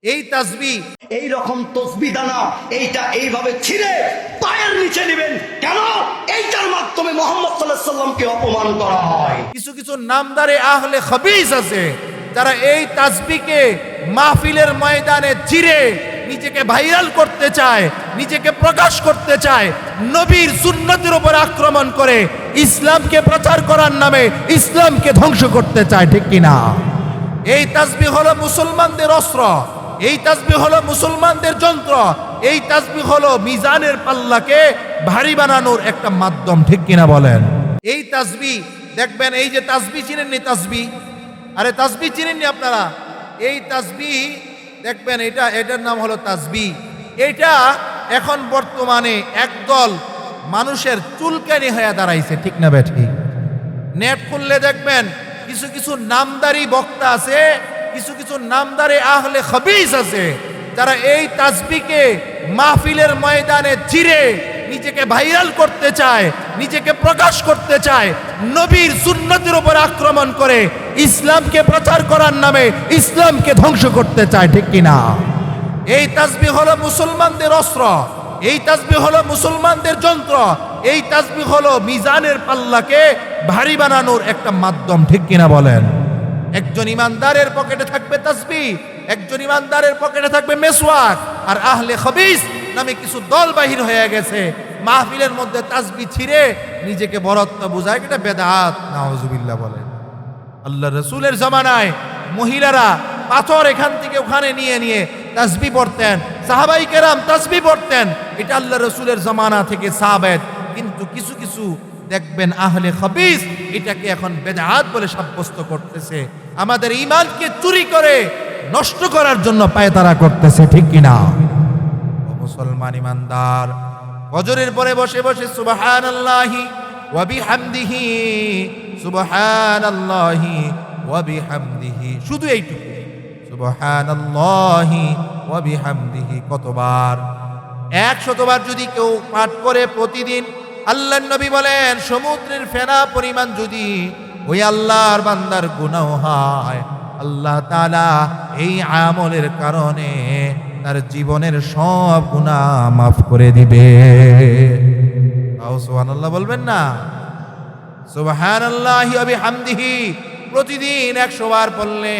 এই তাসবিহ এই রকম তসবি দানা এইটা এইভাবে ছিঁড়ে পায়ের নিচে নেবেন। কেন? এইটার মাধ্যমে মুহাম্মদ সাল্লাল্লাহু আলাইহি সাল্লামকে অপমান করা হয়। কিছু কিছু নামদারে আহলে খবিস আছে যারা এই তাসবিহকে মাহফিলের ময়দানে চিরে নিজেকে ভাইরাল করতে চায়, নিজেকে প্রকাশ করতে চায়, নবীর সুন্নতের উপর আক্রমণ করে ইসলামকে প্রচার করার নামে ইসলামকে ধ্বংস করতে চায়, ঠিক কিনা? এই তাসবিহ হলো মুসলমানদের অস্ত্র, এই তাসবিহ হলো মুসলমানদের যন্ত্র, এই তাসবিহ হলো মিজানের পাল্লাকে ভারী বানানোর একটা মাধ্যম, ঠিক কিনা বলেন? এই তাসবিহ দেখবেন, এই যে তাসবিহ চিনেননি, তাসবিহ, আরে তাসবিহ চিনেননি আপনারা? এই তাসবিহ দেখবেন, এটার নাম হলো তাসবিহ। এটা এখন বর্তমানে একদল মানুষের চুলকানি হয়ে দাঁড়াইছে, ঠিক না বেঠিক? নেট খুললে দেখবেন কিছু কিছু নামদারি বক্তা আছে, কিছু কিছু নামদারে আহলে খবিস আছে যারা এই তাসবিহকে মাহফিলের ময়দানে চিরে নিজেকে ভাইরাল করতে চায়, নিজেকে প্রকাশ করতে চায়, নবীর সুন্নতের উপর আক্রমণ করে ইসলামকে প্রচার করার নামে ইসলামকে ধ্বংস করতে চায়, ঠিক কিনা? এই তাসবিহ হলো মুসলমানদের অস্ত্র, এই তাসবিহ হলো মুসলমানদের যন্ত্র, এই তাসবিহ হলো মিজানের পাল্লাকে ভারী বানানোর একটা মাধ্যম, ঠিক কিনা বলেন? একজন ইমানদারের পকেটে থাকবে তাসবিহ, একজন ইমানদারের পকেটে থাকবে মেসওয়াক, আর আহলে খবিস নামে কিছু দল বাহির হয়ে গেছে মাহফিলের মধ্যে তাসবিহ ছিঁড়ে নিজেকে বরত্ব বোঝায়, এটা বেদাত, নাউজুবিল্লাহ বলেন। আল্লাহ রাসূলের জামানায় মহিলারা পাথর এখান থেকে ওখানে নিয়ে নিয়ে তাসবিহ পড়তেন, সাহাবাই কেরাম তাসবিহ পড়তেন, এটা আল্লাহ রাসূলের জামানা থেকে সাবেত। কিন্তু কিছু কিছু দেখবেন আহলে খবিস এটাকে এখন বেদাত বলে সাব্যস্ত করতেছে, আমাদের ঈমানকে চুরি করে নষ্ট করার জন্য পায়তারা করতেছে, ঠিক কিনা? ও মুসলমান ইমানদার, ফজরের পরে বসে বসে সুবহানাল্লাহি ওয়া বিহামদিহি, সুবহানাল্লাহি ওয়া বিহামদিহি, শুধু এইটুকু, সুবহানাল্লাহি ওয়া বিহামদিহি কতবার? 100 বার যদি কেউ পাঠ করে প্রতিদিন, আল্লাহর নবী বলেন সমুদ্রের ফেনা পরিমাণ যদি ওই আল্লাহর বান্দার গুনাহ হয়, আল্লাহ তাআলা এই আমলের কারণে তার জীবনের সব গুনাহ মাফ করে দিবে। সুবহানাল্লাহ বলবেন না? সুবহানাল্লাহি ওয়া বিহামদিহি প্রতিদিন 100 বার পড়লে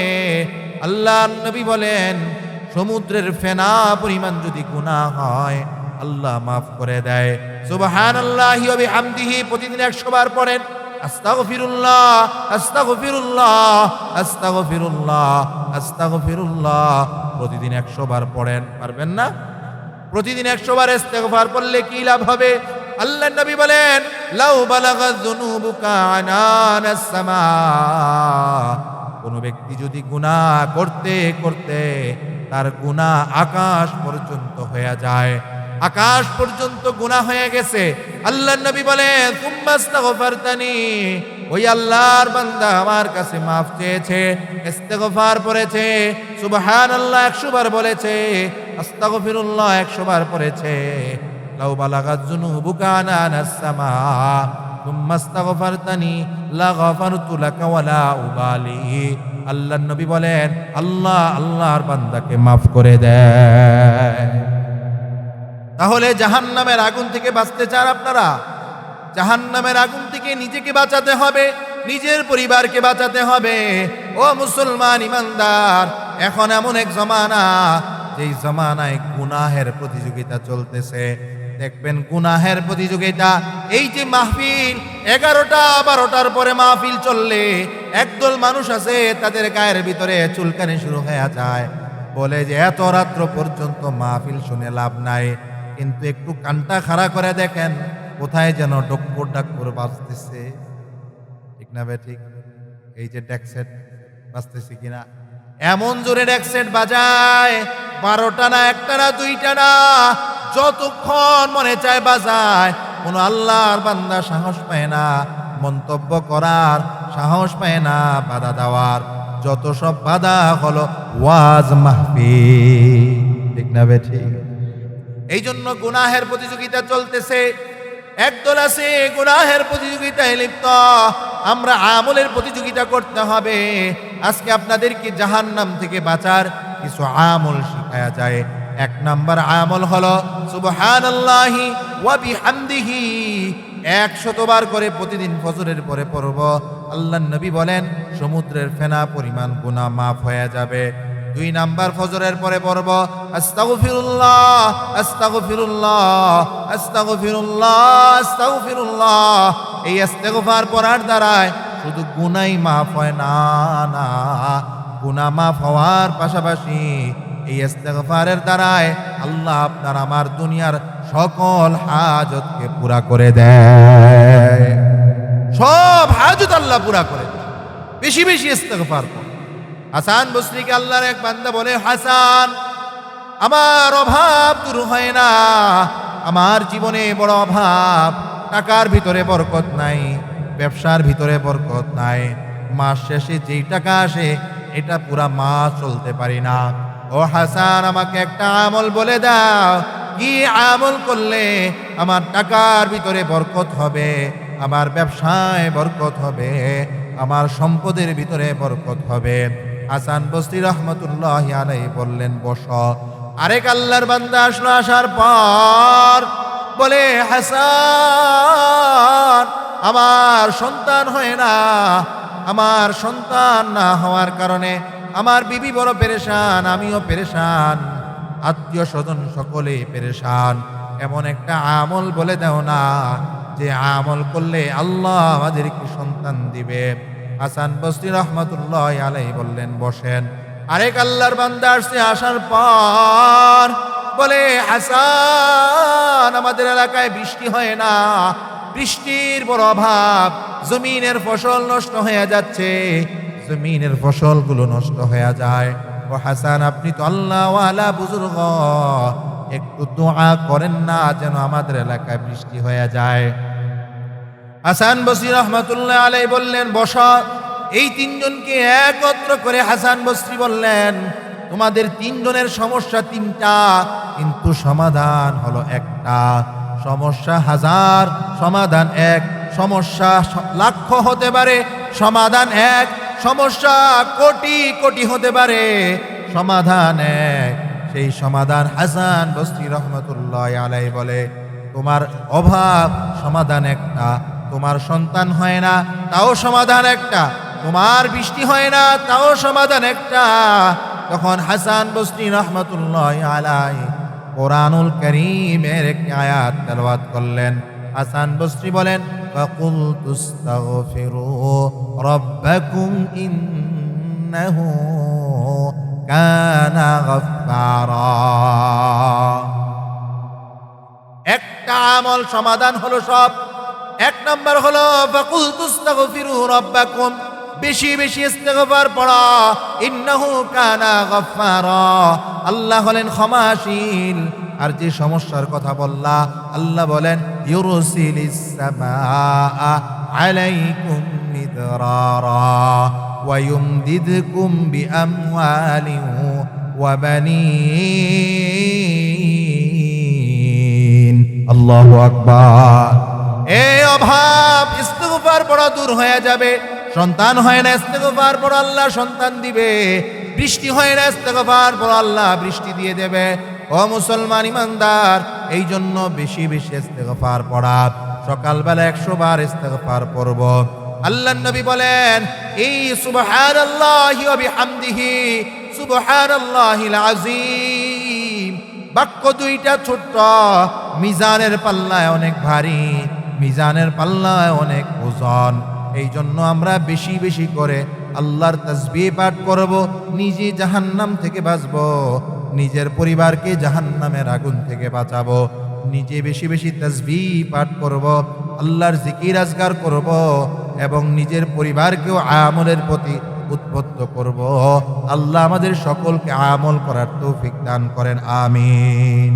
আল্লাহর নবী বলেন সমুদ্রের ফেনা পরিমাণ যদি গুনাহ হয় আল্লাহ মাফ করে দেয়। সুবহানাল্লাহি ওয়া বিহামদিহি প্রতিদিন 100 বার পড়েন। আস্তাগফিরুল্লাহ, আস্তাগফিরুল্লাহ, আস্তাগফিরুল্লাহ, আস্তাগফিরুল্লাহ প্রতিদিন 100 বার পড়েন। পারবেন না? প্রতিদিন 100 বার ইস্তেগফার পড়লে কি লাভ হবে? আল্লাহর নবী বলেন লাউ বালাগাত যুনুবুকা আনানাস সামা, কোন ব্যক্তি যদি গুনাহ করতে করতে তার গুনাহ আকাশ পর্যন্ত হয়ে যায়, আকাশ পর্যন্ত গুনাহ হয়ে গেছে, আল্লাহর নবী বলেন সুম্মাস্তাগফারতানি, ওই আল্লাহর বান্দা আমার কাছে মাফ চেয়েছে, ইস্তেগফার পড়েছে, সুবহানাল্লাহ 100 বার বলেছে, আস্তাগফিরুল্লাহ 100 বার পড়েছে, লাউ বালাগাত যুনুবুকা আনানাস সামা সুম্মাস্তাগফারতানি লাগাফারতু লাকা ওয়ালা উবালি, আল্লাহর নবী বলেন আল্লাহ আল্লাহর বান্দাকে মাফ করে দেয়। তাহলে জাহান্নামের আগুন থেকে বাঁচতে চান আপনারা? জাহান্নামের আগুন থেকে নিজেকে বাঁচাতে হবে, নিজের পরিবারকে বাঁচাতে হবে। ও মুসলমান ইমানদার, এখন এমন এক জমানা, যেই জমানায় গুনাহের প্রতিযোগিতা চলতেছে। দেখবেন গুনাহের প্রতিযোগিতা, এই যে মাহফিল 11টা 12টার পরে মাহফিল চললে একদল মানুষ আছে তাদের গায়ের ভিতরে চুলকানি শুরু হয়ে যায়, বলে যে এত রাত্র পর্যন্ত মাহফিল শুনে লাভ নাই। কিন্তু একটু কানটা খাড়া করে দেখেন কোথায় যেন ডক্কর ডাক্কর বাজতেছে, ঠিক না বে ঠিক? এই যে ডেকসেট বাজতেছে কিনা, এমন জোরে ডেকসেট বাজায়, 12টা না, 1টা না, 2টা না, যতক্ষণ মনে চায় বাজায়। কোন আল্লাহর বান্দা সাহস পায় না মন্তব্য করার, সাহস পায় না বাধা দেওয়ার, যত সব বাধা হলো ওয়াজ মাহফিল, ঠিক না বে ঠিক? এই জন্য গুনাহের প্রতিযোগিতা চলতেছে। একদল আছে গুনাহের প্রতিযোগিতায় লিপ্ত, আমরা আমলের প্রতিযোগিতা করতে হবে। আজকে আপনাদেরকে জাহান্নাম থেকে বাঁচার কিছু আমল শিখায়া যায়। এক নাম্বার আমল হলো সুবহানাল্লাহি ওয়া বিহামদিহি, 100 বার করে প্রতিদিন ফজরের পরে পড়ব। আল্লাহর নবী বলেন সমুদ্রের ফেনা পরিমাণ গুনাহ মাফ হয়ে যাবে। 2 নাম্বার ফজরের পরে পড়ব আস্তাগফিরুল্লাহ আস্তাগফিরুল্লাহ আস্তাগফিরুল্লাহ আস্তাগফিরুল্লাহ। এই ইস্তেগফার পড়ার দ্বারায় শুধু গুনাহই মাফ হয় না, গুনাহ মাফ হওয়ার পাশাপাশি এই ইস্তেগফারের দ্বারায় আল্লাহ আপনার আমার দুনিয়ার সকল হাজতকে পুরা করে দেয়। সব হাজত আল্লাহ পুরা করে দেয়। বেশি বেশি ইস্তেগফার করো। হাসান বসরিকে আল্লাহর এক বান্দা বলে, হাসান, আমার অভাব দূর হয় না, আমার জীবনে বড় অভাব, টাকার ভিতরে বরকত নাই, ব্যবসার ভিতরে বরকত নাই, মাস শেষে যেই টাকা আসে এটা পুরা মাস চলতে পারি না। ও হাসান, আমাকে একটা আমল বলে দাও, কি আমল করলে আমার টাকার ভিতরে বরকত হবে, আমার ব্যবসায় বরকত হবে, আমার সম্পদের ভিতরে বরকত হবে। হাসান বসরি রহমতুল্লাহি আলাইহি বললেন, বসো। আরেক আল্লাহর বান্দা আসলো, আসার পর বলে, হাসান, আমার সন্তান হয় না, আমার সন্তান না হওয়ার কারণে আমার বিবি বড় পেরেশান, আমিও পেরেশান, আত্মীয় স্বজন সকলেই পেরেশান। এমন একটা আমল বলে দাও না যে আমল করলে আল্লাহ আমাদেরকে সন্তান দিবে। হাসান বসরি রহমতুল্লাহি আলাইহি বললেন, বসেন। আরেক আল্লাহর বান্দা আসছে, আসার পর বলে, হাসান, আমাদের এলাকায় বৃষ্টি হয় না, বৃষ্টির বড় অভাব, জমিনের ফসল নষ্ট হয়ে যাচ্ছে, জমিনের ফসলগুলো নষ্ট হয়ে যায়। ও হাসান, আপনি তো আল্লাহওয়ালা বুজুর্গ, একটু দোয়া করেন না যেন আমাদের এলাকায় বৃষ্টি হয়ে যায়। হাসান বসরি রহমতুল্লাহ আলাইহি বললেন, বসা। এই 3 জনকে একত্র করে হাসান বসরি বললেন, তোমাদের 3 জনের সমস্যা 3টা, কিন্তু সমাধান হলো একটা। সমস্যা 1000, সমাধান 1। সমস্যা লাখ হতে পারে, সমাধান 1। সমস্যা কোটি কোটি হতে পারে, সমাধান 1। সেই সমাধান হাসান বসরি রহমতুল্লাহ আলাইহি বলে, তোমার অভাব, সমাধান একটা। তোমার সন্তান হয় না, তাও সমাধান একটা। তোমার বৃষ্টি হয় না, তাও সমাধান একটা। তখন হাসান বসরি রহমতুল্লাহ আলাইহি কোরআনুল কারীমের একটি আয়াত তেলাওয়াত করলেন। হাসান বসরি বলেন, ফাকুলতু আস্তাগফিরু রাব্বাকুম ইন্নাহু কানা গাফফারা। একটা আমল সমাধান হলো সব। 1 নাম্বার হলো ফাকুলতু আস্তাগফিরু রাব্বাকুম, বেশি বেশি ইস্তেগফার পড়া। ইন্নাহু কানা গাফফারা, আল্লাহ হলেন ক্ষমাশীল। আর যে সমস্যার কথা বললা, আল্লাহ বলেন, ইউরসিলিস সামাআ আলাইকুম মিদরারা ওয়া ইউমদিদকুম বিআমওয়ালিন ওয়া বানিন। আল্লাহু আকবার। এই অভাব ইস্তেগফার পড়া দূর হয়ে যাবে। সন্তান হয় না, ইস্তেগফার পড়া আল্লাহ সন্তান দিবে। বৃষ্টি হয় না, ইস্তেগফার পড়া আল্লাহ বৃষ্টি দিয়ে দেবে। ও মুসলমান ইমানদার, এই জন্য বেশি বেশি ইস্তেগফার পড়া। সকালবেলা 100 বার ইস্তেগফার পড়ব। আল্লাহর নবী বলেন, এই সুবহানাল্লাহি ওয়া বিহামদিহি সুবহানাল্লাহিল আযীম বাক্য 2টা ছোট্ট, মিজানের পাল্লায় অনেক ভারী, মিজানের পাল্লায় অনেক ওজন। এই জন্য আমরা বেশি বেশি করে আল্লাহর তাসবিহ পাঠ করব, নিজে জাহান্নাম থেকে বাঁচব, নিজের পরিবারকে জাহান্নামের আগুন থেকে বাঁচাবো। নিজে বেশি বেশি তাসবিহ পাঠ করব, আল্লাহর জিকির আজকার করব এবং নিজের পরিবারকেও আমলের প্রতি উদ্বুদ্ধ করব। আল্লাহ আমাদের সকলকে আমল করার তৌফিক দান করেন, আমিন।